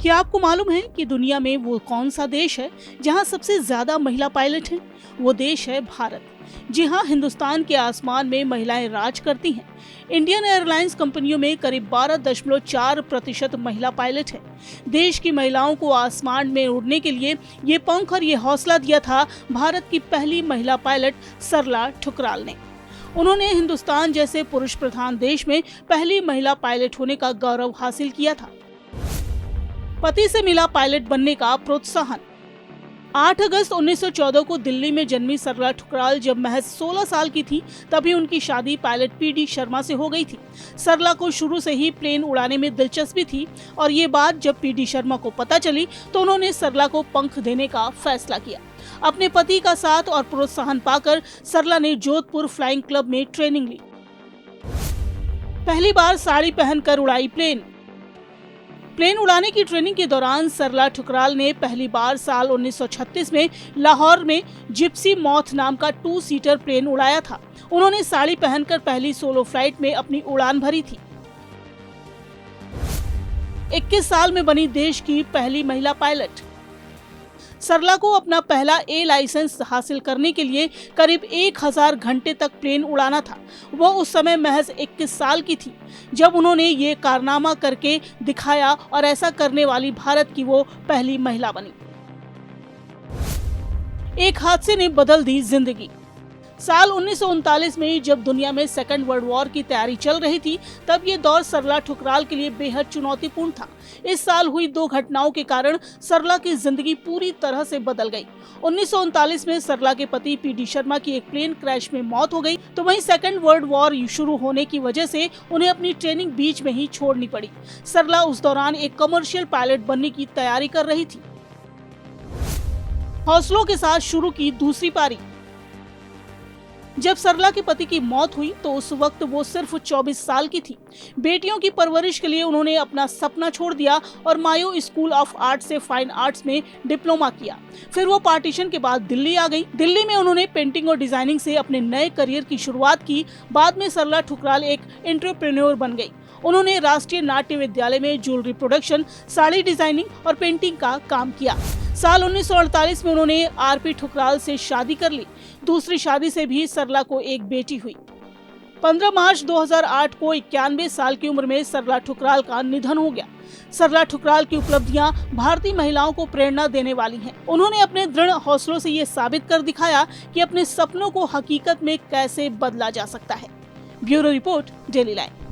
क्या आपको मालूम है कि दुनिया में वो कौन सा देश है जहां सबसे ज्यादा महिला पायलट हैं? वो देश है भारत। जी हाँ, हिंदुस्तान के आसमान में महिलाएं राज करती हैं। इंडियन एयरलाइंस कंपनियों में करीब 12.4% महिला पायलट है। देश की महिलाओं को आसमान में उड़ने के लिए ये पंख और ये हौसला दिया था भारत की पहली महिला पायलट सरला ठुकराल ने। उन्होंने हिंदुस्तान जैसे पुरुष प्रधान देश में पहली महिला पायलट होने का गौरव हासिल किया था। पति से मिला पायलट बनने का प्रोत्साहन। 8 अगस्त 1914 को दिल्ली में जन्मी सरला ठुकराल जब महज 16 साल की थी, तभी उनकी शादी पायलट पीडी शर्मा से हो गई थी। सरला को शुरू से ही प्लेन उड़ाने में दिलचस्पी थी और ये बात जब पीडी शर्मा को पता चली तो उन्होंने सरला को पंख देने का फैसला किया। अपने पति का साथ और प्रोत्साहन पाकर सरला ने जोधपुर फ्लाइंग क्लब में ट्रेनिंग ली। पहली बार साड़ी पहनकर उड़ाई प्लेन उड़ाने की ट्रेनिंग के दौरान सरला ठुकराल ने पहली बार साल 1936 में लाहौर में जिप्सी मॉथ नाम का 2 सीटर प्लेन उड़ाया था। उन्होंने साड़ी पहनकर पहली सोलो फ्लाइट में अपनी उड़ान भरी थी। 21 साल में बनी देश की पहली महिला पायलट। सरला को अपना पहला ए लाइसेंस हासिल करने के लिए करीब 1000 घंटे तक प्लेन उड़ाना था। वो उस समय महज 21 साल की थी जब उन्होंने ये कारनामा करके दिखाया और ऐसा करने वाली भारत की वो पहली महिला बनी। एक हादसे ने बदल दी जिंदगी। साल 1939 में जब दुनिया में सेकेंड वर्ल्ड वॉर की तैयारी चल रही थी, तब ये दौर सरला ठुकराल के लिए बेहद चुनौतीपूर्ण था। इस साल हुई 2 घटनाओं के कारण सरला की जिंदगी पूरी तरह से बदल गई। 1939 में सरला के पति पीडी शर्मा की एक प्लेन क्रैश में मौत हो गई, तो वहीं सेकेंड वर्ल्ड वॉर शुरू होने की वजह से उन्हें अपनी ट्रेनिंग बीच में ही छोड़नी पड़ी। सरला उस दौरान एक कमर्शियल पायलट बनने की तैयारी कर रही थी। हौसलों के साथ शुरू की दूसरी पारी। जब सरला के पति की मौत हुई तो उस वक्त वो सिर्फ 24 साल की थी। बेटियों की परवरिश के लिए उन्होंने अपना सपना छोड़ दिया और मायो स्कूल ऑफ आर्ट से फाइन आर्ट्स में डिप्लोमा किया। फिर वो पार्टीशन के बाद दिल्ली आ गई। दिल्ली में उन्होंने पेंटिंग और डिजाइनिंग से अपने नए करियर की शुरुआत की। बाद में सरला ठुकराल एक एंटरप्रेन्योर बन गई। उन्होंने राष्ट्रीय नाट्य विद्यालय में ज्वेलरी प्रोडक्शन, साड़ी डिजाइनिंग और पेंटिंग का काम किया। साल 1948 में उन्होंने आरपी ठुकराल से शादी कर ली। दूसरी शादी से भी सरला को एक बेटी हुई। 15 मार्च 2008 को 91 साल की उम्र में सरला ठुकराल का निधन हो गया। सरला ठुकराल की उपलब्धियां भारतीय महिलाओं को प्रेरणा देने वाली हैं। उन्होंने अपने दृढ़ हौसलों से ये साबित कर दिखाया कि अपने सपनों को हकीकत में कैसे बदला जा सकता है। Bureau report, daily line.